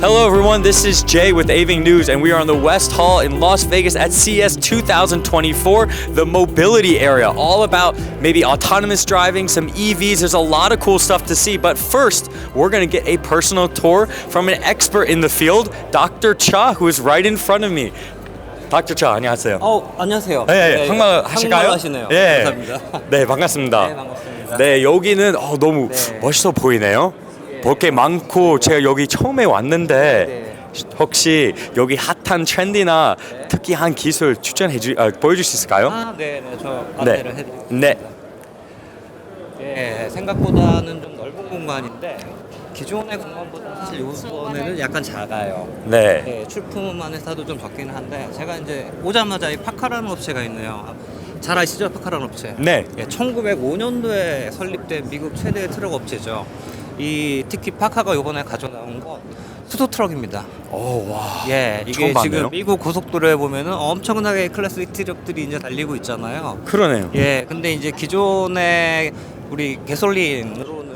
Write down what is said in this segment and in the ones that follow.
Hello everyone, this is Jay with Aving News and we are on the West Hall in Las Vegas at CES 2024, the mobility area, all about maybe autonomous driving, some EVs, there's a lot of cool stuff to see, but first we're going to get a personal tour from an expert in the field, Dr. Cha, who is right in front of me. Dr. Cha, 안녕하세요. 안녕하세요. 네, 한국말 하실까요? 하시네요. 예. 감사합니다. 네, 반갑습니다. 네, 반갑습니다. 네, 여기는 너무 네. 멋있어 보이네요. 볼 게 많고 제가 여기 처음에 왔는데 혹시 여기 핫한 트렌디나 특이한 기술 보여줄 수 있을까요? 네, 저 안내를 해드릴게요. 네. 예, 생각보다는 좀 넓은 공간인데 기존의 공간보다 사실 이번에는 약간 작아요. 네. 예, 출품만 해서도 좀 적기는 한데 제가 이제 오자마자 이 파카라는 업체가 있네요. 잘 아시죠? 파카라는 업체. 네. 예, 1905년도에 설립된 미국 최대의 트럭 업체죠. 특히 파카가 이번에 가져나온 건 수소 트럭입니다. 오, 와. 예, 이게 처음 지금 봤네요. 미국 고속도로에 보면은 엄청나게 클래식 트럭들이 이제 달리고 있잖아요. 그러네요. 예, 근데 이제 기존의 우리 가솔린으로는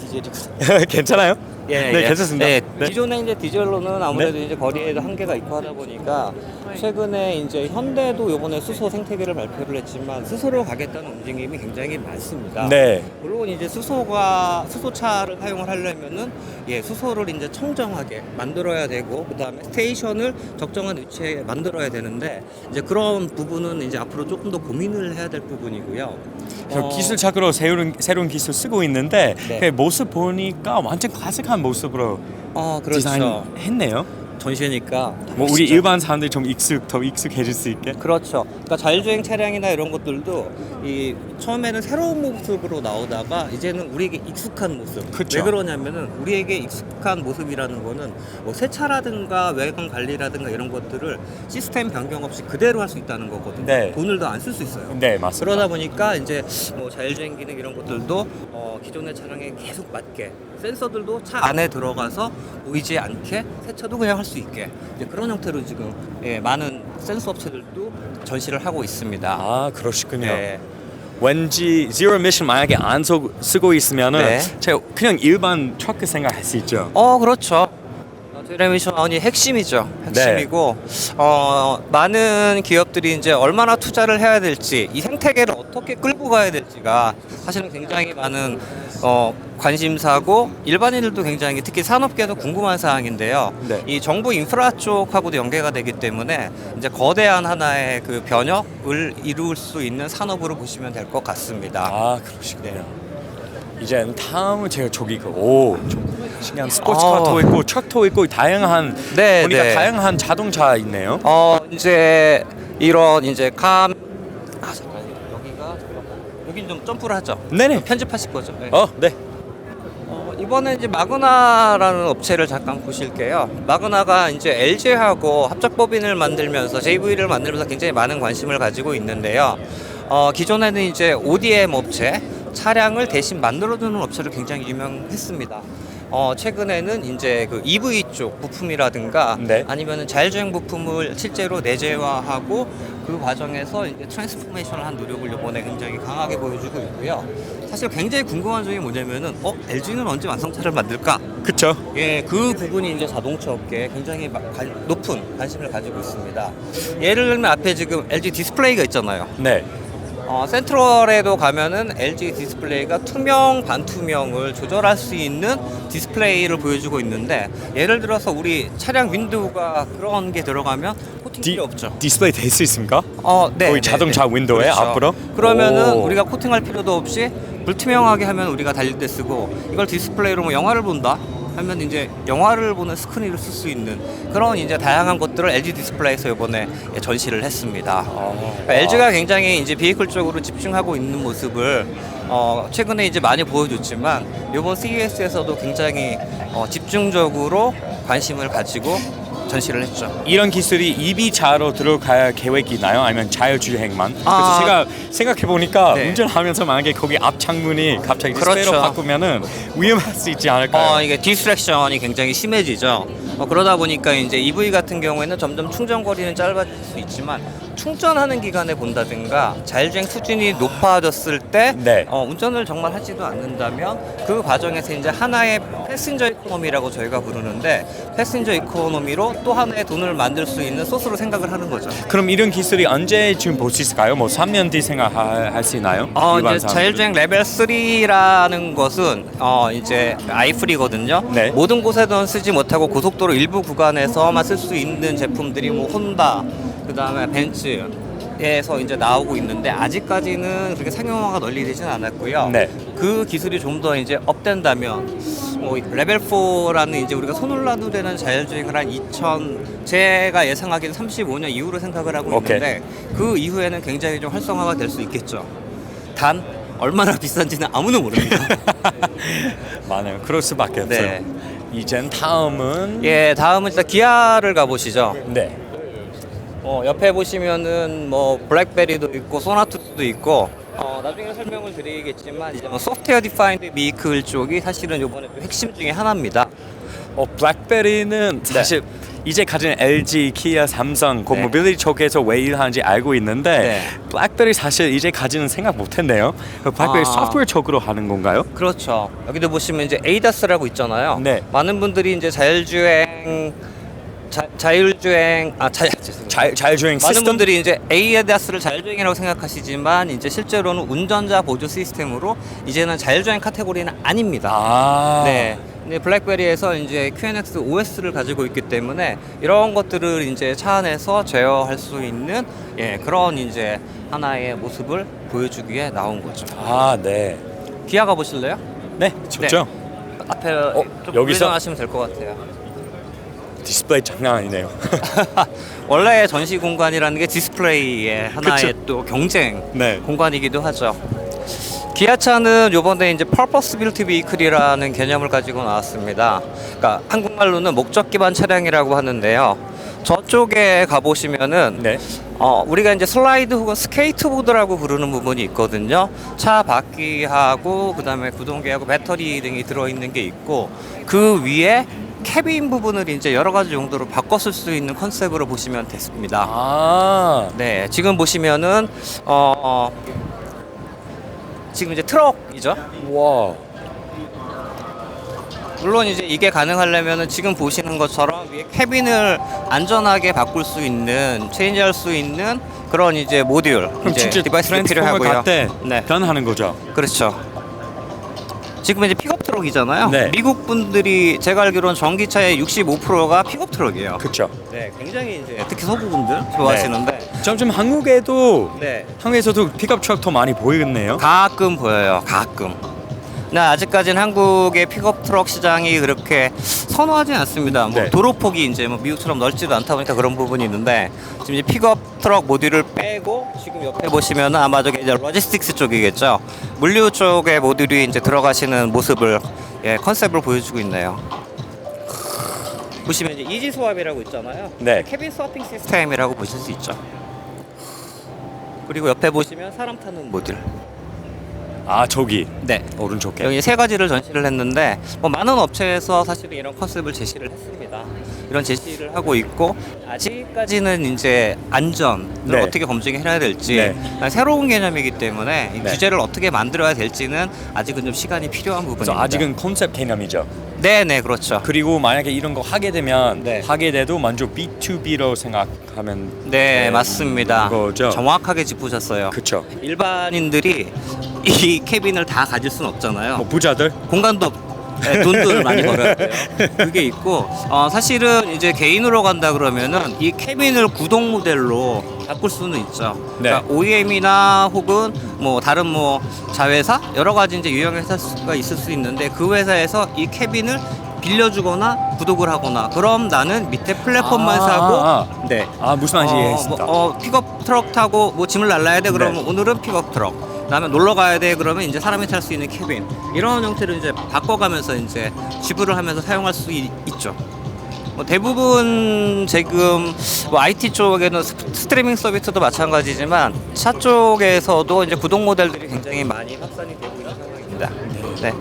디젤이 괜찮아요? 예, 네, 예. 괜찮습니다. 네, 네. 기존의 이제 디젤로는 아무래도 이제 거리에도 한계가 있고 하다 보니까 최근에 이제 현대도 이번에 수소 생태계를 발표를 했지만 수소로 가겠다는 움직임이 굉장히 많습니다. 네. 물론 이제 수소차를 사용을 하려면은 수소를 이제 청정하게 만들어야 되고 그다음에 스테이션을 적정한 위치에 만들어야 되는데 이제 그런 부분은 이제 앞으로 조금 더 고민을 해야 될 부분이고요. 저 기술적으로 새로운 기술 쓰고 있는데 네. 그 모습 보니까 완전 클래식한 모습으로 그렇죠. 디자인했네요. 전시니까 뭐 우리 일반 사람들이 좀 더 익숙해질 수 있게. 그렇죠. 그러니까 자율주행 차량이나 이런 것들도 처음에는 새로운 모습으로 나오다가 이제는 우리에게 익숙한 모습. 그쵸. 왜 그러냐면은 우리에게 익숙한 모습이라는 거는 뭐 세차라든가 외관 관리라든가 이런 것들을 시스템 변경 없이 그대로 할 수 있다는 거거든요. 네. 돈을 더 안 쓸 수 있어요. 네, 맞습니다. 그러다 보니까 이제 뭐 자율주행 기능 이런 것들도 기존의 차량에 계속 맞게 센서들도 차 안에 들어가서 보이지 않게 세차도 그냥 할 수 있게 이제 그런 형태로 지금 많은 센서 업체들도 전시를 하고 있습니다. 아, 그러시군요. 네. 왠지 Zero Emission 만약에 안 쓰고 있으면은 네. 제가 그냥 일반 트럭 생각할 수 있죠. 그렇죠. 제로미션이 핵심이죠. 핵심이고 많은 기업들이 이제 얼마나 투자를 해야 될지 이 생태계를 어떻게 끌고 가야 될지가 사실은 굉장히 많은 관심사고 일반인들도 굉장히 특히 산업계도 궁금한 사항인데요. 네. 이 정부 인프라 쪽하고도 연계가 되기 때문에 이제 거대한 하나의 그 변혁을 이룰 수 있는 산업으로 보시면 될 것 같습니다. 아, 그러시군요. 이제 다음은 제가 저기 좀 신기한 스포츠카도 있고 트럭도 있고 다양한 네, 보니까 네. 다양한 자동차 있네요. 이제 이런 이제 잠깐 여긴 좀 점프를 하죠. 네네. 편집하실 거죠. 네. 네. 이번에 이제 마그나라는 업체를 잠깐 보실게요. 마그나가 이제 LG하고 합작 법인을 만들면서 JV를 만들면서 굉장히 많은 관심을 가지고 있는데요. 기존에는 이제 ODM 업체, 차량을 대신 만들어주는 업체로 굉장히 유명했습니다. 최근에는 이제 그 EV 쪽 부품이라든가 네. 아니면은 자율주행 부품을 실제로 내재화하고 그 과정에서 이제 트랜스포메이션을 한 노력을 이번에 굉장히 강하게 보여주고 있고요. 사실 굉장히 궁금한 점이 뭐냐면은 LG는 언제 완성차를 만들까? 그쵸. 예, 그 부분이 이제 자동차 업계에 굉장히 높은 관심을 가지고 있습니다. 예를 들면 앞에 지금 LG 디스플레이가 있잖아요. 네. 센트럴에도 가면은 LG 디스플레이가 투명, 반투명을 조절할 수 있는 디스플레이를 보여주고 있는데 예를 들어서 우리 차량 윈도우가 그런 게 들어가면 코팅 필요 없죠. 디스플레이 될 수 있습니까? 네. 거의 자동차 윈도우에 그렇죠. 앞으로? 그러면은 오. 우리가 코팅할 필요도 없이 불투명하게 하면 우리가 달릴 때 쓰고 이걸 디스플레이로 뭐 영화를 본다 하면 이제 영화를 보는 스크린을 쓸 수 있는 그런 이제 다양한 것들을 LG 디스플레이에서 이번에 전시를 했습니다. LG가 굉장히 이제 비이클 쪽으로 집중하고 있는 모습을 최근에 이제 많이 보여줬지만 이번 CES에서도 굉장히 집중적으로 관심을 가지고 전시를 했죠. 이런 기술이 EV차로 들어갈 계획이 있나요? 아니면 자율주행만? 그래서 아. 제가 생각해 보니까 네. 운전하면서 만약에 거기 앞 창문이 갑자기 그렇죠. 디스플레이로 바꾸면은 위험할 수 있지 않을까요? 이게 디스트랙션이 굉장히 심해지죠. 그러다 보니까 이제 EV 같은 경우에는 점점 충전 거리는 짧아질 수 있지만 충전하는 기간에 본다든가 자율주행 수준이 높아졌을 때 네. 운전을 정말 하지도 않는다면 그 과정에서 이제 하나의 패신저 이코노미라고 저희가 부르는데 패신저 이코노미로 또 하나의 돈을 만들 수 있는 소스로 생각을 하는 거죠. 그럼 이런 기술이 언제쯤 볼 수 있을까요? 뭐 3년 뒤 생각할 수 있나요? 일반 이제 사람들은? 자율주행 레벨 3라는 것은 이제 아이프리거든요. 네. 모든 곳에는 쓰지 못하고 고속도로 일부 구간에서만 쓸 수 있는 제품들이 뭐 혼다, 그다음에 벤츠에서 이제 나오고 있는데 아직까지는 그렇게 상용화가 널리 되진 않았고요. 네. 그 기술이 좀 더 이제 업된다면 레벨 4라는 이제 우리가 손을 놔도 되는 자율주행을 한 제가 예상하기는 35년 이후로 생각을 하고 오케이. 있는데 그 이후에는 굉장히 좀 활성화가 될 수 있겠죠. 단 얼마나 비싼지는 아무도 모릅니다. 많아요. 그럴 수밖에 없어요. 네. 이젠 다음은 다음은 일단 기아를 가보시죠. 네. 옆에 보시면은 뭐 블랙베리도 있고 소나투도 있고 나중에 설명을 드리겠지만 이제 뭐 소프트웨어 디파인드 비클 쪽이 사실은 이번에 핵심 중에 하나입니다. 블랙베리는 사실 이제 가진 LG, 키아, 삼성 그 네. 모빌리티 쪽에서 왜 일하는지 알고 있는데 네. 블랙베리 사실 이제 가지는 생각 못했네요. 블랙베리 아. 소프트웨어 쪽으로 하는 건가요? 그렇죠. 여기도 보시면 이제 ADAS라고 있잖아요. 네. 많은 분들이 이제 자율주행 죄송해요. 자율주행 많은 시스템? 분들이 이제 ADAS를 자율주행이라고 생각하시지만 이제 실제로는 운전자 보조 시스템으로 이제는 자율주행 카테고리는 아닙니다. 아. 네. 근데 블랙베리에서 이제 QNX OS를 가지고 있기 때문에 이런 것들을 이제 차 안에서 제어할 수 있는 그런 이제 하나의 모습을 보여주기 위해 나온 거죠. 아, 네. 기아 가보실래요? 네, 좋죠. 앞에 좀 여기서? 우회전하시면 될 것 같아요. 디스플레이 장난 아니네요. 원래 전시 공간이라는 게 디스플레이의 하나의 그쵸. 또 경쟁 네. 공간이기도 하죠. 기아차는 요번에 이제 퍼포스 빌트 비클이라는 개념을 가지고 나왔습니다. 그러니까 한국말로는 목적 기반 차량이라고 하는데요. 저쪽에 가보시면은 네. 우리가 이제 슬라이드 혹은 스케이트보드라고 부르는 부분이 있거든요. 차 바퀴하고 그다음에 구동계하고 배터리 등이 들어있는 게 있고 그 위에 캐빈 부분을 이제 여러 가지 용도로 바꿔 쓸 수 있는 컨셉으로 보시면 됐습니다. 아. 네, 지금 보시면은 지금 이제 트럭이죠. 와. 물론 이제 이게 가능하려면은 지금 보시는 것처럼 위에 캐빈을 안전하게 바꿀 수 있는, 체인지할 수 있는 그런 이제 모듈, 그럼 이제 진짜 디바이스가 트랜스포머 필요하고요. 갈때 네, 변하는 거죠. 그렇죠. 지금 이제 픽업 트럭이잖아요. 네. 미국 분들이 제가 알기로는 전기차의 65%가 픽업 트럭이에요. 그렇죠. 네, 굉장히 이제 특히 서구 분들 좋아하시는데, 점점 한국에서도 픽업 트럭 더 많이 보이겠네요. 가끔 보여요. 가끔. 나 아직까지는 한국의 픽업 트럭 시장이 그렇게 선호하지 않습니다. 뭐 네. 도로폭이 이제 뭐 미국처럼 넓지도 않다 보니까 그런 부분이 있는데 지금 이제 픽업 트럭 모듈을 빼고 지금 옆에 보시면은 아마 저기 이제 로지스틱스 쪽이겠죠. 물류 쪽의 모듈이 이제 들어가시는 모습을 컨셉을 보여주고 있네요. 보시면 이제 이지 스왑이라고 있잖아요. 네. 캐빈 스와핑 시스템이라고 보실 수 있죠. 그리고 옆에 보시면 사람 타는 모듈. 아, 저기 네. 오른쪽에. 여기 세 가지를 전시를 했는데 뭐 많은 업체에서 사실 이런 컨셉을 제시를 했습니다. 이런 제시를 하고 있고 아직까지는 이제 안전을 네. 어떻게 검증해야 될지 네. 새로운 개념이기 때문에 이 네. 규제를 어떻게 만들어야 될지는 아직은 좀 시간이 필요한 그래서 부분입니다. 아직은 컨셉 개념이죠. 네네 그렇죠. 그리고 만약에 이런 거 하게 되면 네. 하게 돼도 먼저 B2B로 생각하면 네 맞습니다. 그거죠. 정확하게 짚으셨어요. 그렇죠. 일반인들이 이 캐빈을 다 가질 수는 없잖아요. 뭐 부자들 공간도 네, 돈도 많이 벌어야 돼요. 그게 있고 사실은 이제 개인으로 간다 그러면은 이 캐빈을 구동 모델로 바꿀 수는 있죠. 네. 그러니까 OEM이나 혹은 뭐 다른 뭐 자회사 여러 가지 이제 유형 회사가 있을 수 있는데 그 회사에서 이 캐빈을 빌려주거나 구독을 하거나 그럼 나는 밑에 플랫폼만 사고 네. 무슨 말인지 이해했습니다. 픽업 트럭 타고 뭐 짐을 날라야 돼 그러면 네. 오늘은 픽업 트럭. 그다음에 놀러 가야 돼 그러면 이제 사람이 탈 수 있는 캐빈 이런 형태로 이제 바꿔가면서 이제 지불을 하면서 사용할 수 있죠. 뭐 대부분 지금 뭐 IT 쪽에는 스트리밍 서비스도 마찬가지지만 차 쪽에서도 이제 구동 모델들이 굉장히 많이 확산이 되고 있는 상황입니다. 네.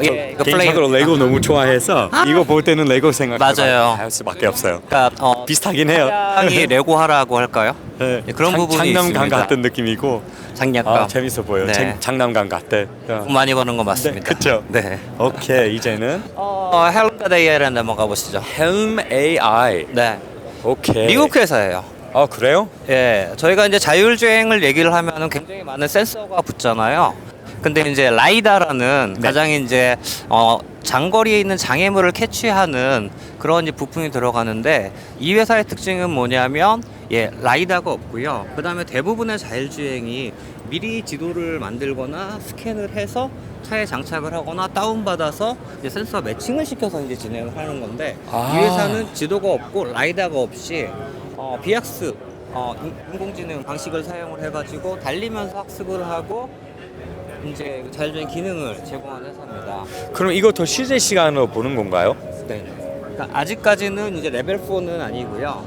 예, 이거 개인적으로 레고 너무 좋아해서 이거 볼 때는 레고 생각할 맞아요. 수밖에 없어요. 그러니까 비슷하긴 해요. 차량이 레고하라고 할까요? 네, 예, 그런 부분이 장난감 있습니다. 같은 느낌이고 장난감. 재밌어 보여요. 네. 장난감 같아. 돈 많이 버는 거 맞습니다. 네, 그쵸. 네. 오케이, 이제는 헬m AI를 넘어가 보시죠. 헬m AI. 네. 오케이. 미국 회사예요. 그래요? 예, 저희가 이제 자율주행을 얘기를 하면은 굉장히 많은 센서가 붙잖아요. 근데 이제 라이다라는 네. 가장 이제 장거리에 있는 장애물을 캐치하는 그런 이제 부품이 들어가는데 이 회사의 특징은 뭐냐면 라이다가 없고요. 그다음에 대부분의 자율주행이 미리 지도를 만들거나 스캔을 해서 차에 장착을 하거나 다운받아서 이제 센서 매칭을 시켜서 이제 진행을 하는 건데 이 회사는 지도가 없고 라이다가 없이 비학습 인공지능 방식을 사용을 해가지고 달리면서 학습을 하고 이제 자율주행 기능을 제공하는 회사입니다. 그럼 이거 더 실제 시간으로 보는 건가요? 네. 그러니까 아직까지는 이제 레벨 4는 아니고요.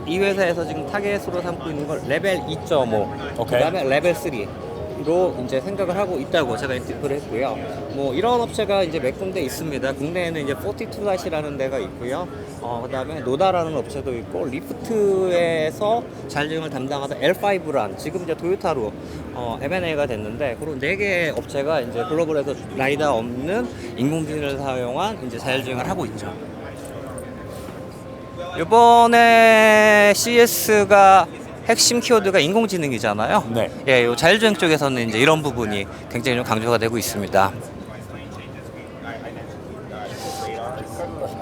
이 회사에서 지금 타겟으로 삼고 있는 걸 레벨 2.5, 오케이. 그다음에 레벨 3로 이제 생각을 하고 있다고 제가 인터뷰를 했고요. 뭐 이런 업체가 이제 몇 군데 있습니다. 국내에는 이제 42닷이라는 데가 있고요. 그다음에 노다라는 업체도 있고 리프트에서 자율주행을 담당하던 L5란 지금 이제 토요타로 M&A가 됐는데 그런 4개의 업체가 이제 글로벌에서 라이다 없는 인공지능을 사용한 이제 자율주행을 하고 있죠. 이번에 CES가 핵심 키워드가 인공지능이잖아요. 네. 예, 요 자율주행 쪽에서는 이제 이런 부분이 굉장히 좀 강조가 되고 있습니다.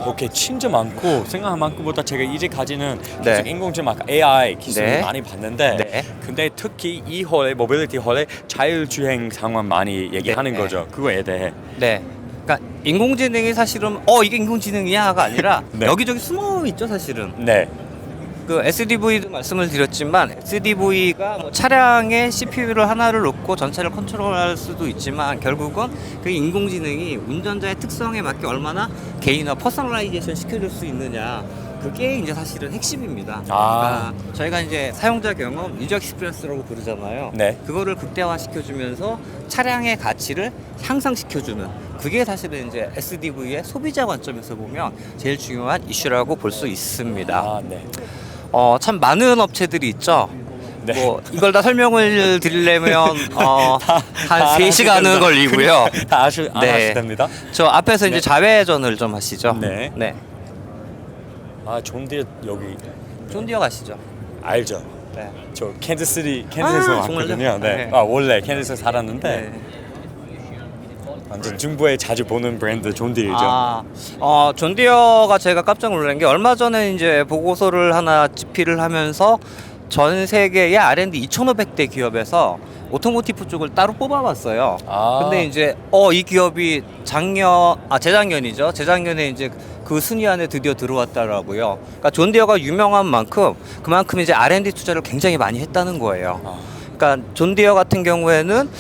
오케이, 진짜 많고 생각한 만큼보다 제가 이제까지는 네. 계속 인공지능 막 AI 기술 네. 많이 봤는데 네. 근데 특히 이 홀에 모빌리티 홀에 자율주행 상황 많이 얘기하는 네. 거죠. 그거에 대해. 네. 그러니까 인공지능이 사실은 이게 인공지능이야가 아니라 네. 여기저기 숨어 있죠, 사실은. 네. 그 SDV도 말씀을 드렸지만 SDV가 뭐 차량에 CPU를 하나를 놓고 전체를 컨트롤할 수도 있지만 결국은 그 인공지능이 운전자의 특성에 맞게 얼마나 개인화 퍼스널라이제이션 시켜줄 수 있느냐 그게 이제 사실은 핵심입니다. 그러니까 저희가 이제 사용자 경험 유저 익스피리언스라고 부르잖아요. 네. 그거를 극대화 시켜주면서 차량의 가치를 향상시켜주는 그게 사실은 이제 SDV의 소비자 관점에서 보면 제일 중요한 이슈라고 볼 수 있습니다. 네. 참 많은 업체들이 있죠. 네. 뭐 이걸 다 설명을 드리려면 한 다 3시간은 걸리고요. 다 아셔야 네. 됩니다. 저 앞에서 네. 이제 자회전을 좀 하시죠. 네. 네. 존디어 여기 존디어 가시죠. 알죠? 네. 저 캔자스에서 왔거든요. 정말요? 네. 네. 원래 캔자스에 살았는데 네. 완전 중부에 자주 보는 브랜드 존디어죠. 존디어가 제가 깜짝 놀란 게 얼마 전에 이제 보고서를 하나 집필을 하면서 전 세계의 R&D 2,500대 기업에서 오토모티브 쪽을 따로 뽑아봤어요. 근데 이제 이 기업이 재작년이죠. 재작년에 이제 그 순위 안에 드디어 들어왔더라고요. 그러니까 존디어가 유명한 만큼 그만큼 이제 R&D 투자를 굉장히 많이 했다는 거예요. 그러니까 존디어 같은 경우에는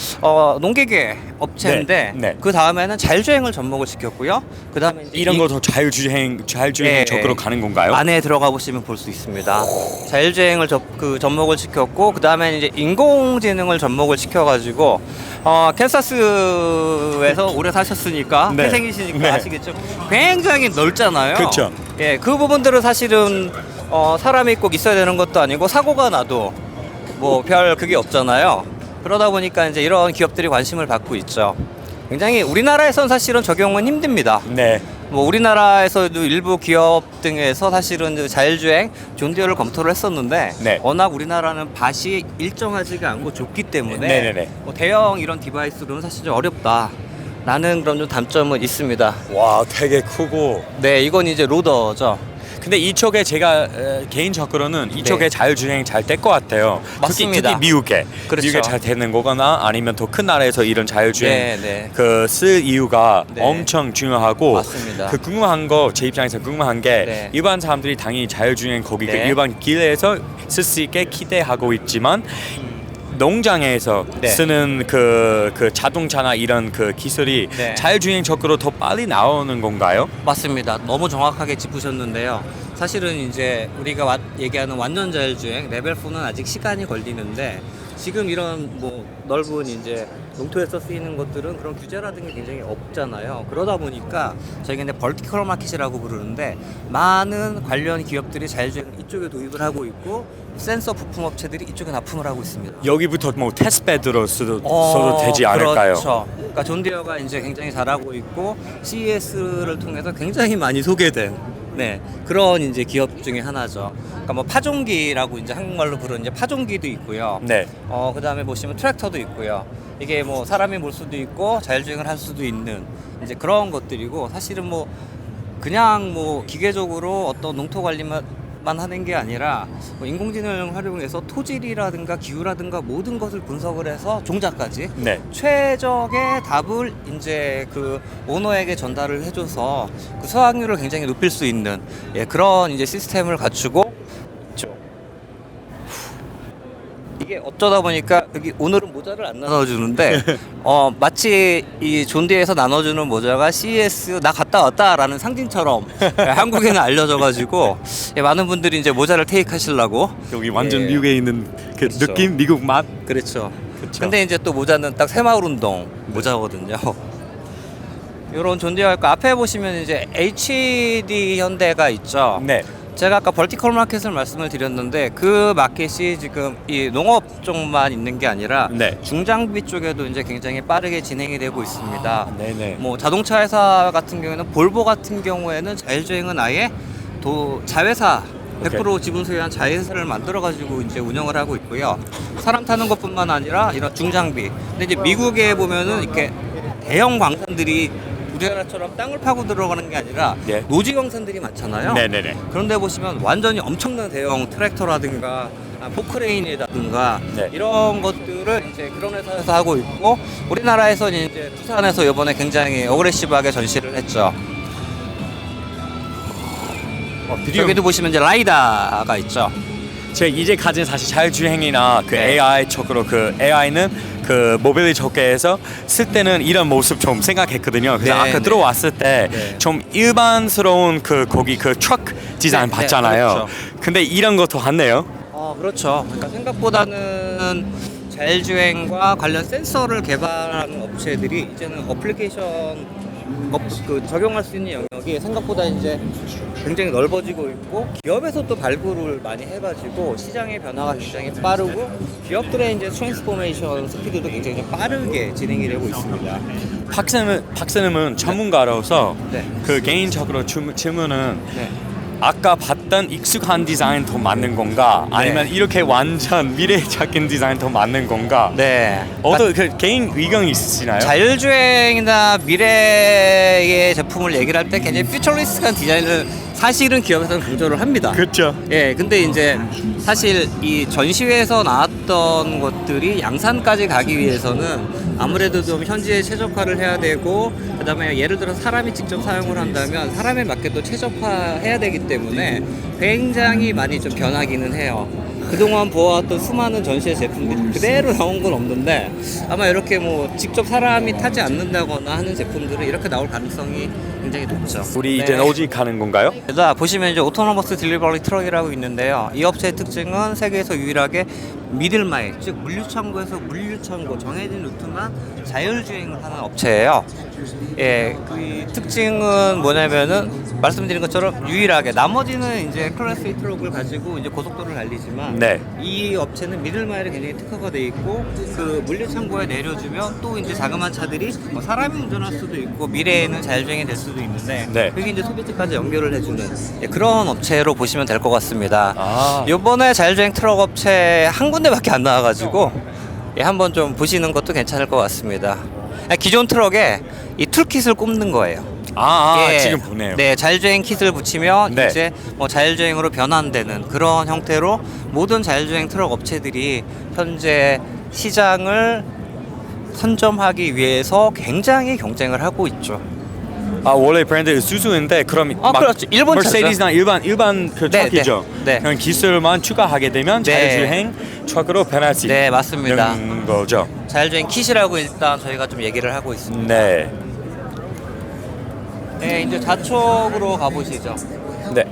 농기계 업체인데 네. 그 다음에는 자율주행을 접목을 시켰고요. 그 다음에 이런 거 더 자율주행 네. 쪽으로 가는 건가요? 안에 들어가 보시면 볼 수 있습니다. 자율주행을 접목을 시켰고 그 다음에 이제 인공지능을 접목을 시켜가지고 캔사스에서 오래 사셨으니까 네. 회생이시니까 네. 아시겠죠? 굉장히 넓잖아요. 그쵸. 예, 그 부분들은 사실은 사람이 꼭 있어야 되는 것도 아니고 사고가 나도 뭐 별 그게 없잖아요. 그러다 보니까 이제 이런 기업들이 관심을 받고 있죠. 굉장히 우리나라에선 사실은 적용은 힘듭니다. 네. 뭐 우리나라에서도 일부 기업 등에서 사실은 자율주행 존디어를 검토를 했었는데 네. 워낙 우리나라는 밭이 일정하지가 않고 좁기 때문에 네네네. 뭐 대형 이런 디바이스로는 사실 좀 어렵다. 라는 그런 좀 단점은 있습니다. 와, 되게 크고. 네, 이건 이제 로더죠. 근데 이쪽에 제가 개인적으로는 이쪽에 네. 자율주행 잘 될 것 같아요. 맞습니다. 특히 미국에. 그렇죠. 미국에 잘 되는 거거나 아니면 더 큰 나라에서 이런 자율주행 네. 쓸 이유가 네. 엄청 중요하고 맞습니다. 그 궁금한 거 제 입장에서 궁금한 게 네. 일반 사람들이 당연히 자율주행 거기 그 네. 일반 길에서 쓸 수 있게 기대하고 있지만 농장에서 네. 쓰는 그 자동차나 이런 그 기술이 네. 자율주행적으로 더 빨리 나오는 건가요? 맞습니다. 너무 정확하게 짚으셨는데요. 사실은 이제 우리가 얘기하는 완전 자율주행 레벨 4는 아직 시간이 걸리는데 지금 이런 뭐 넓은 이제 농토에서 쓰이는 것들은 그런 규제라든가 굉장히 없잖아요. 그러다 보니까 저희가 이제 벌티컬 마켓이라고 부르는데 많은 관련 기업들이 자율주행 이쪽에 도입을 하고 있고 센서 부품 업체들이 이쪽에 납품을 하고 있습니다. 여기부터 뭐 테스트베드로 써도 되지 않을까요? 그렇죠. 그러니까 존디어가 이제 굉장히 잘하고 있고 CES를 통해서 굉장히 많이 소개된 그런 이제 기업 중에 하나죠. 그러니까 뭐 파종기라고 이제 한국말로 부르는 이제 파종기도 있고요. 네. 그다음에 보시면 트랙터도 있고요. 이게 뭐 사람이 몰 수도 있고 자율주행을 할 수도 있는 이제 그런 것들이고 사실은 뭐 그냥 뭐 기계적으로 어떤 농토 관리만 하는 게 아니라 뭐 인공지능을 활용해서 토질이라든가 기후라든가 모든 것을 분석을 해서 종자까지 네. 최적의 답을 이제 그 오너에게 전달을 해줘서 그 수확률을 굉장히 높일 수 있는 그런 이제 시스템을 갖추고 있죠. 이게 어쩌다 보니까 여기 오늘은 모자를 안 나눠주는데 마치 이 존디에서 나눠주는 모자가 CES 나 갔다 왔다라는 상징처럼 한국에는 알려져가지고 많은 분들이 이제 모자를 테이크하시려고 여기 완전 예. 미국에 있는 그 그렇죠. 느낌, 미국 맛. 그렇죠. 그쵸. 근데 이제 또 모자는 딱 새마을운동 모자거든요. 이런 존디어 거 앞에 보시면 이제 HD 현대가 있죠. 네. 제가 아까 벌티컬 마켓을 말씀을 드렸는데 그 마켓이 지금 이 농업 쪽만 있는 게 아니라 네. 중장비 쪽에도 이제 굉장히 빠르게 진행이 되고 있습니다. 네네. 뭐 자동차 회사 같은 경우에는 볼보 같은 경우에는 자율주행은 아예 자회사 100% 지분 소유한 자회사를 만들어 가지고 이제 운영을 하고 있고요. 사람 타는 것뿐만 아니라 이런 중장비. 근데 이제 미국에 보면은 이렇게 대형 광산들이 우리나라처럼 땅을 파고 들어가는 게 아니라 네. 노지 광산들이 많잖아요. 네네네. 그런데 보시면 완전히 엄청난 대형 트랙터라든가 포크레인이라든가 네. 이런 것들을 이제 그런 회사에서 하고 있고 우리나라에서 이제 부산에서 이번에 굉장히 어그레시브하게 전시를 했죠. 여기도 보시면 이제 라이다가 있죠. 제가 이제 가진 사실 자율주행이나 그 네. AI 쪽으로 그 AI는 그 모빌리티 쪽에서 쓸 때는 이런 모습 좀 생각했거든요. 그래서 네, 아까 네. 들어왔을 때 네. 좀 일반스러운 그 거기 그 트럭 디자인 네, 봤잖아요. 네, 그렇죠. 근데 이런 것도 하네요. 그렇죠. 그러니까 생각보다는 자율주행과 관련 센서를 개발하는 업체들이 이제는 어플리케이션 적용할 수 있는 영역이 생각보다 이제 굉장히 넓어지고 있고 기업에서 또 발굴을 많이 해가지고 시장의 변화가 굉장히 빠르고 기업들의 이제 트랜스포메이션 스피드도 굉장히 빠르게 진행이 되고 있습니다. 박사님은 전문가로서 네. 그 개인적으로 질문은 네. 아까 봤던 익숙한 디자인 더 맞는 건가? 아니면 이렇게 완전 미래적인 디자인 더 맞는 건가? 네. 그 개인 의견이 있으시나요? 자율주행이나 미래의 제품을 얘기를 할 때 굉장히 퓨처리스트한 디자인을 사실은 기업에서는 강조를 합니다. 그렇죠. 근데 이제 사실 이 전시회에서 나왔던 것들이 양산까지 가기 위해서는 아무래도 좀 현지에 최적화를 해야 되고 그다음에 예를 들어 사람이 직접 사용을 한다면 사람에 맞게 또 최적화해야 되기 때문에 굉장히 많이 좀 변하기는 해요. 그동안 보아왔던 수많은 전시회 제품들이 그대로 나온 건 없는데 아마 이렇게 뭐 직접 사람이 타지 않는다거나 하는 제품들은 이렇게 나올 가능성이 굉장히 높죠. 우리 이제 오직 가는 건가요? 자, 보시면 이제 오토노머스 딜리버리 트럭이라고 있는데요. 이 업체의 특징은 세계에서 유일하게 미들마일, 즉 물류창고에서 물류창고 정해진 루트만 자율주행을 하는 업체예요. 그 특징은 뭐냐면은 말씀드린 것처럼 유일하게 나머지는 이제 클래스 A 트럭을 가지고 이제 고속도로를 달리지만 네. 이 업체는 미들마일에 굉장히 특화가 돼 있고 그 물류창고에 내려주면 또 이제 자그마한 차들이 뭐 사람이 운전할 수도 있고 미래에는 자율주행이 될 수도 있는데 네. 여기 이제 소비자까지 연결을 해주는 그런 업체로 보시면 될 것 같습니다. 아. 이번에 자율주행 트럭 업체 한 군데밖에 안 나와가지고 한번 좀 보시는 것도 괜찮을 것 같습니다. 기존 트럭에 이 툴킷을 꼽는 거예요. 지금 보네요. 네, 자율주행 킷을 붙이면 네. 이제 뭐 자율주행으로 변환되는 그런 형태로 모든 자율주행 트럭 업체들이 현재 시장을 선점하기 위해서 굉장히 경쟁을 하고 있죠. 원래 브랜드 수수인데 그럼 막 그렇죠. 일본 차죠. 머세디스나 일반 그 네, 트럭이죠. 네. 그런 기술만 추가하게 되면 네. 자율주행 트럭으로 변할 수 네, 맞습니다. 있는 거죠. 자율주행 킷이라고 일단 저희가 좀 얘기를 하고 있습니다. 네. 네, 이제 좌측으로 가보시죠. 네.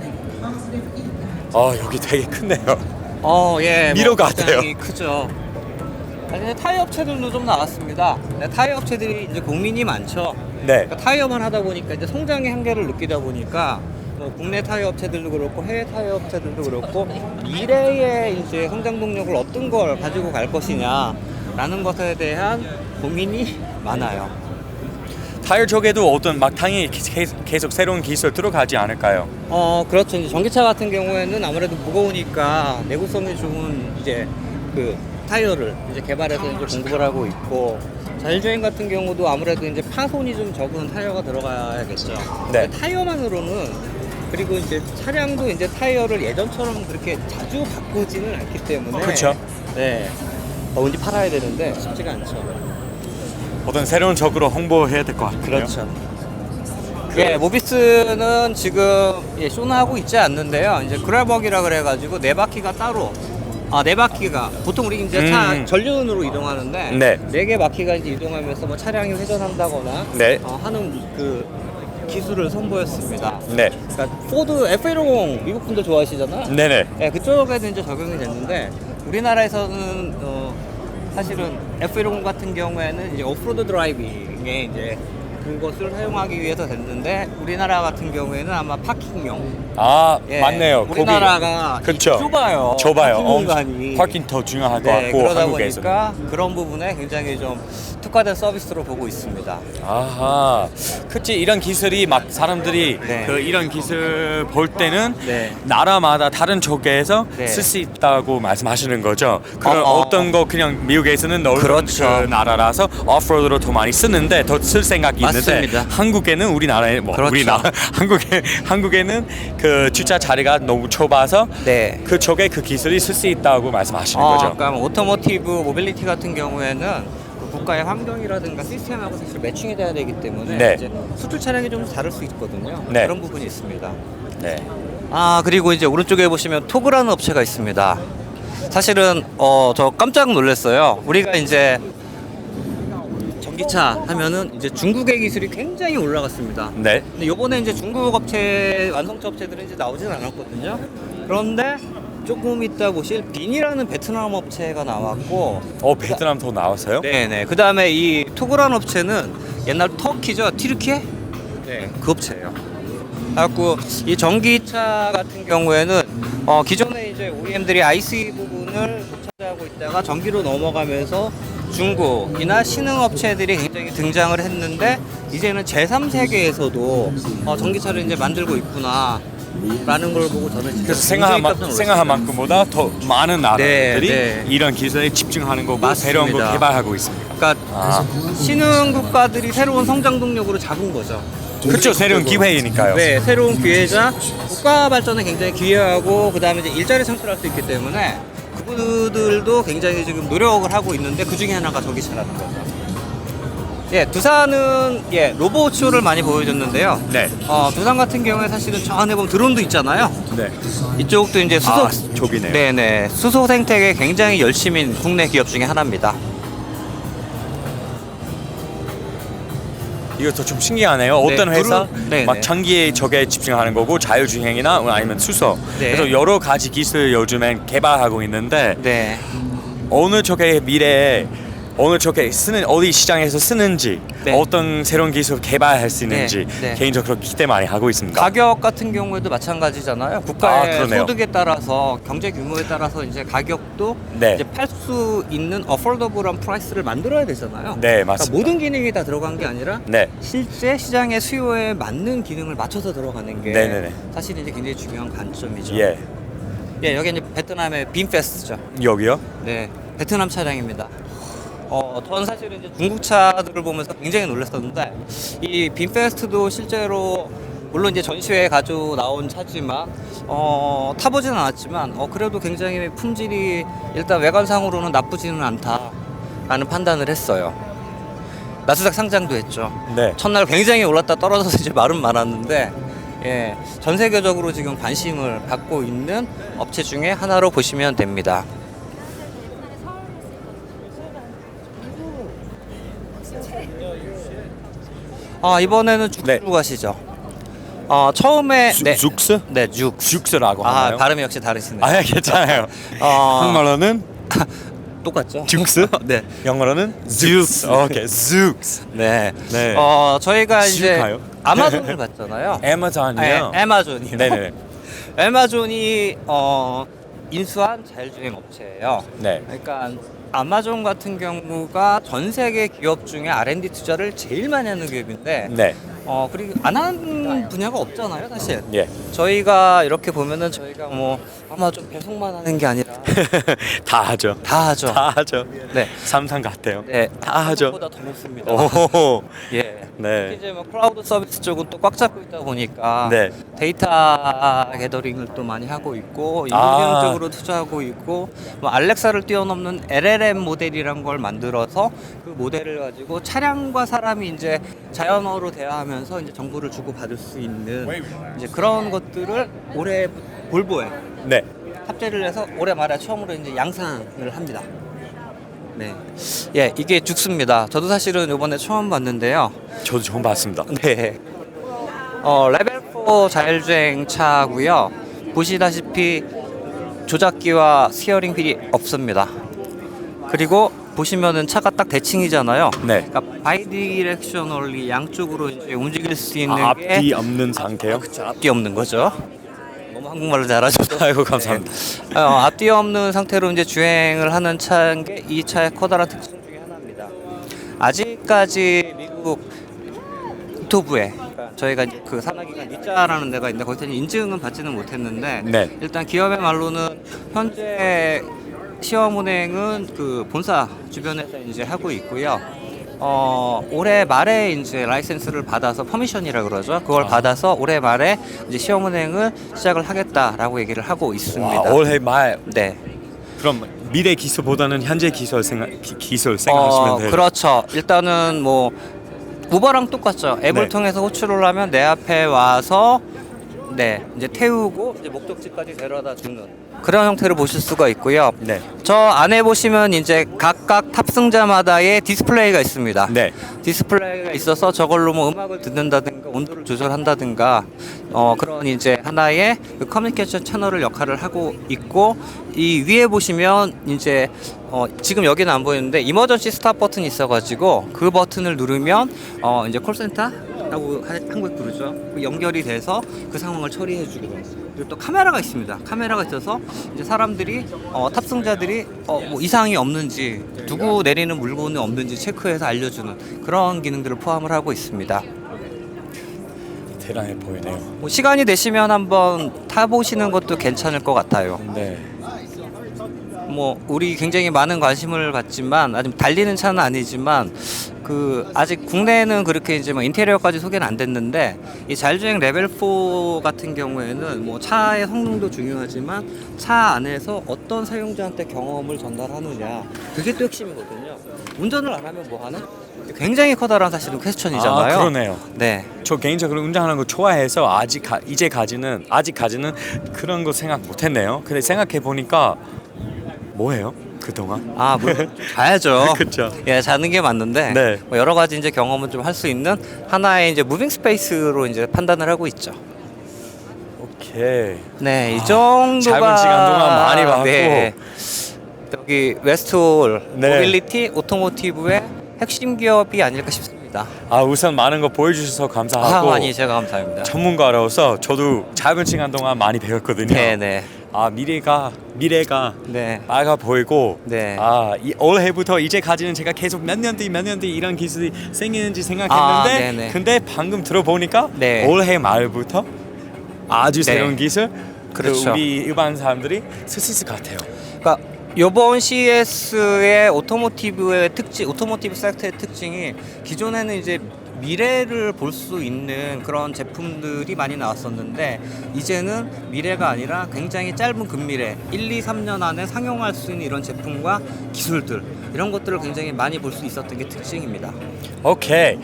여기 되게 크네요. 예. 미러 같아요. 굉장히 크죠. 이제 타이어 업체들도 좀 나왔습니다. 네, 타이어 업체들이 이제 국민이 많죠. 네. 그러니까 타이어만 하다 보니까 이제 성장의 한계를 느끼다 보니까 뭐 국내 타이어 업체들도 그렇고 해외 타이어 업체들도 그렇고 미래의 이제 성장 동력을 어떤 걸 가지고 갈 것이냐라는 것에 대한 고민이 많아요. 타이어 쪽에도 어떤 막탕이 계속 새로운 기술 들어가지 않을까요? 그렇죠. 이제 전기차 같은 경우에는 아무래도 무거우니까 내구성이 좋은 이제 그 타이어를 이제 개발해서 이제 공급을 하고 있고, 자율주행 같은 경우도 아무래도 이제 파손이 좀 적은 타이어가 들어가야겠죠. 네. 타이어만으로는, 그리고 이제 차량도 이제 타이어를 예전처럼 그렇게 자주 바꾸지는 않기 때문에 그렇죠. 네. 언제 팔아야 되는데 쉽지가 않죠. 어떤 새로운 적으로 홍보해야 될 것 같아요. 그렇죠. 예, 모비스는 지금 쇼나하고 있지 않는데요. 이제 그래버기라 그래가지고 네 바퀴가 따로. 네 바퀴가 보통 우리 이제 차 전륜으로 이동하는데 네. 네 개 바퀴가 이제 이동하면서 뭐 차량이 회전한다거나 네. 하는 그 기술을 선보였습니다. 네. 그러니까 포드 F150 미국 분들 좋아하시잖아요. 네네. 네, 그쪽에도 이제 적용이 됐는데 우리나라에서는 사실은 F150 같은 경우에는 이제 오프로드 드라이빙에 이제 그것을 사용하기 위해서 됐는데, 우리나라 같은 경우에는 아마 파킹용. 맞네요. 우리나라가 그쵸. 좁아요. 좁아요. 파킹 공간이. 파킹 더 중요할 것 네, 같고 그러다 한국에서. 보니까 그런 부분에 굉장히 좀 특화된 서비스로 보고 있습니다. 아하. 그치, 이런 기술이 막 사람들이 네. 이런 기술 볼 때는 네. 나라마다 다른 쪽에서 네. 쓸 수 있다고 말씀하시는 거죠. 그럼 어. 어떤 거 그냥 미국에서는 넓은 그렇죠. 그 나라라서 오프로드로 더 많이 쓰는데 더 쓸 생각이 있는데 맞습니다. 한국에는 우리나라에 그렇죠. 우리나라 한국에는 그 주차 자리가 너무 좁아서 네. 그쪽에 그 기술이 쓸 수 있다고 말씀하시는 거죠. 그러니까 오토모티브 모빌리티 같은 경우에는 그 국가의 환경이라든가 시스템하고 사실 매칭이 돼야 되기 때문에 네. 이제 수출 차량이 좀 다를 수 있거든요. 네. 그런 부분이 있습니다. 네. 그리고 이제 오른쪽에 보시면 토그라는 업체가 있습니다. 사실은 저 깜짝 놀랐어요. 우리가 이제 전기차 하면은 이제 중국의 기술이 굉장히 올라갔습니다. 네. 근데 요번에 이제 중국 업체, 완성차 업체들은 이제 나오진 않았거든요. 그런데 조금 이따 보실 빈이라는 베트남 업체가 나왔고, 베트남 더 나왔어요? 네네. 그 다음에 이 토그란 업체는 옛날 터키죠, 티르키예? 네, 그 업체예요. 그래갖고 이 전기차 같은 경우에는 기존에 이제 OEM들이 IC 부분을 독차지하고 있다가 전기로 넘어가면서 중국이나 신흥 업체들이 굉장히 등장을 했는데, 이제는 제3세계에서도 전기차를 이제 만들고 있구나 라는 걸 보고 저는 진짜 그래서 굉장히 깜짝 놀랐습니다. 생각한 만큼보다 더 많은 나라들이 네. 이런 기술에 집중하는 거고 맞습니다. 새로운 거 개발하고 있습니다. 그러니까 신흥 국가들이 새로운 성장 동력으로 잡은 거죠. 그렇죠. 새로운 기회이니까요. 네, 새로운 기회자, 국가 발전에 굉장히 기여하고, 그 다음에 이제 일자리 창출할 수 있기 때문에 그분들도 굉장히 지금 노력을 하고 있는데, 그 중에 하나가 전기차라는 거죠. 두산은 로봇 쇼를 많이 보여줬는데요. 네. 두산 같은 경우에 사실은 저 안에 보면 드론도 있잖아요. 네. 이쪽도 이제 수소, 저기네요. 네네, 수소 생태계 굉장히 열심인 국내 기업 중에 하나입니다. 이것도 좀 신기하네요. 어떤 회사 네, 막 네. 전기에 저게 집중하는 거고 자율주행이나 아니면 수소. 네. 그래서 여러 가지 기술 요즘엔 개발하고 있는데 네. 어느 쪽의 미래에 어느 쪽에 쓰는 어디 시장에서 쓰는지 네. 어떤 새로운 기술 개발할 수 있는지 네. 개인적으로 기대 많이 하고 있습니다. 가격 같은 경우에도 마찬가지잖아요. 국가의 그러네요. 소득에 따라서, 경제 규모에 따라서 이제 가격도 네. 이제 팔 수 있는 어포더블한 프라이스를 만들어야 되잖아요. 네, 그러니까 맞습니다. 모든 기능이 다 들어간 게 아니라 네. 실제 시장의 수요에 맞는 기능을 맞춰서 들어가는 게 네네네. 사실 이제 굉장히 중요한 관점이죠. 예. 여기 이제 베트남의 빈페스트죠. 여기요? 네, 베트남 차량입니다. 전 사실은 이제 중국 차들을 보면서 굉장히 놀랐었는데, 이 빈페스트도 실제로 물론 이제 전시회에 가지고 나온 차지만 타보지는 않았지만 그래도 굉장히 품질이 일단 외관상으로는 나쁘지는 않다라는 판단을 했어요. 나스닥 상장도 했죠. 네. 첫날 굉장히 올랐다 떨어져서 이제 말은 많았는데 예, 전 세계적으로 지금 관심을 받고 있는 업체 중에 하나로 보시면 됩니다. 이번에는 죽수로 네. 가시죠. 처음에 죽스? 네, 죽스. 죽스라고 하나요? 발음이 역시 다르시네요. 아, 괜찮아요. 한국말로는 똑같죠? 죽스? 네. 영어로는 zus. 오케이, zus. 네. 네. 저희가 이제 zus-가요? 아마존을 봤잖아요. 애마존이요? 아마존이요. 네네. 아마존이 인수한 자율주행 업체예요. 네. 그러니까 아마존 같은 경우가 전 세계 기업 중에 R&D 투자를 제일 많이 하는 기업인데 네. 그리고 안 하는 분야가 없잖아요, 사실. 예. 저희가 이렇게 보면은 저희가 뭐 아마존 배송만 하는 게 아니라 다 하죠. 다 하죠. 다 하죠. 네. 삼성 같아요. 네, 다 하죠. 보다 더 높습니다. 오. 예. 네. 이제 뭐 클라우드 서비스 쪽은 또 꽉 잡고 있다 보니까 네. 데이터 게더링을 또 많이 하고 있고 인공지능 쪽으로 투자하고 있고 뭐 알렉사를 뛰어넘는 LLM 모델이란 걸 만들어서 그 모델을 가지고 차량과 사람이 이제 자연어로 대화하면서 이제 정보를 주고 받을 수 있는 이제 그런 것들을 올해 볼보에 네. 탑재를 해서 올해 말에 처음으로 이제 양산을 합니다. 네, 예, 이게 죽습니다. 저도 사실은 이번에 처음 봤는데요. 저도 처음 봤습니다. 네, 레벨 4 자율주행 차고요. 보시다시피 조작기와 스티어링 휠이 없습니다. 그리고 보시면은 차가 딱 대칭이잖아요. 네. 그러니까 바이디렉셔널리 양쪽으로 이제 움직일 수 있는 게 앞뒤 없는 상태요? 그쵸, 앞뒤 없는 거죠. 너무 한국말로 잘하셔서. 아이고 감사합니다. 네. 앞뒤 없는 상태로 이제 주행을 하는 차인 게 이 차의 커다란 특징 중에 하나입니다. 아직까지 미국 국토부에 저희가 그 산하기관 니짜라는 데가 있는데 거기서 인증은 받지는 못했는데 네. 일단 기업의 말로는 현재 시험 운행은 그 본사 주변에서 이제 하고 있고요. 올해 말에 이제 라이센스를 받아서 퍼미션이라 그러죠. 그걸 받아서 올해 말에 이제 시험 운행을 시작을 하겠다라고 얘기를 하고 있습니다. 와, 올해 말. 네. 그럼 미래 기술보다는 현재 기술 생각하시면 돼요. 그렇죠. 일단은 뭐 우버랑 똑같죠. 앱을 네. 통해서 호출을 하면 내 앞에 와서 네 이제 태우고 이제 목적지까지 데려다 주는 그런 형태를 보실 수가 있고요. 네. 저 안에 보시면 이제 각각 탑승자마다의 디스플레이가 있습니다. 네. 디스플레이가 있어서 저걸로 뭐 음악을 듣는다든가 온도를 조절한다든가 그런 이제 하나의 그 커뮤니케이션 채널을 역할을 하고 있고 이 위에 보시면 이제 지금 여기는 안 보이는데 이머전시 스탑 버튼이 있어가지고 그 버튼을 누르면 이제 콜센터라고 한국에 부르죠. 연결이 돼서 그 상황을 처리해주고 그리고 또 카메라가 있습니다. 카메라가 있어서 이제 사람들이 탑승자들이 뭐 이상이 없는지 두고 내리는 물건이 없는지 체크해서 알려주는 그런 기능들을 포함을 하고 있습니다. 대단해 보이네요. 뭐 시간이 되시면 한번 타보시는 것도 괜찮을 것 같아요. 네. 뭐 우리 굉장히 많은 관심을 받지만 아직 달리는 차는 아니지만 그 아직 국내에는 그렇게 이제 뭐 인테리어까지 소개는 안 됐는데 이 자율주행 레벨 4 같은 경우에는 뭐 차의 성능도 중요하지만 차 안에서 어떤 사용자한테 경험을 전달하느냐 그게 또 핵심이거든요. 운전을 안 하면 뭐 하는? 굉장히 커다란 사실은 퀘스천이잖아요. 아, 그러네요. 네. 저 개인적으로 운전하는 거 좋아해서 아직까지는 그런 거 생각 못했네요. 근데 생각해 보니까 뭐예요? 그동안? 뭐 가야죠. 그렇죠. 예, 자는 게 맞는데 네. 뭐 여러 가지 이제 경험을 좀 할 수 있는 하나의 이제 무빙 스페이스로 이제 판단을 하고 있죠. 오케이. 네, 이 정도가 짧은 시간 동안 많이 봤고. 네. 여기 웨스트홀 네. 모빌리티 오토모티브의 핵심 기업이 아닐까 싶습니다. 우선 많은 거 보여주셔서 감사하고 아니 제가 감사합니다. 전문가로서 저도 짧은 시간 동안 많이 배웠거든요. 네네. 미래가 네. 빨가 보이고 네. 이 올해부터 이제까지는 제가 계속 몇 년 뒤 이런 기술이 생기는지 생각했는데 네네. 근데 방금 들어보니까 네. 올해 말부터 아주 네. 새로운 기술 그렇죠. 우리 일반 사람들이 쓸 수 있을 것 같아요. 그러니까 이번 CES의 오토모티브 섹터의 특징이 기존에는 이제 미래를 볼 수 있는 그런 제품들이 많이 나왔었는데 이제는 미래가 아니라 굉장히 짧은 근미래 1, 2, 3년 안에 상용할 수 있는 이런 제품과 기술들 이런 것들을 굉장히 많이 볼 수 있었던 게 특징입니다. Okay.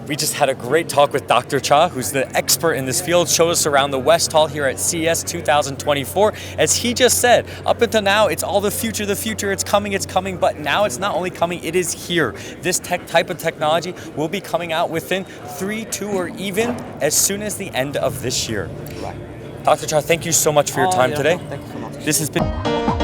We just had a great talk with Dr. Cha, who's the expert in this field, showed us around the West Hall here at CES 2024. As he just said, up until now, it's all the future, it's coming, but now it's not only coming, it is here. This type of technology will be coming out within 3, 2, or even as soon as the end of this year. Right. Dr. Cha, thank you so much for your time today. Thank you so much. This has been...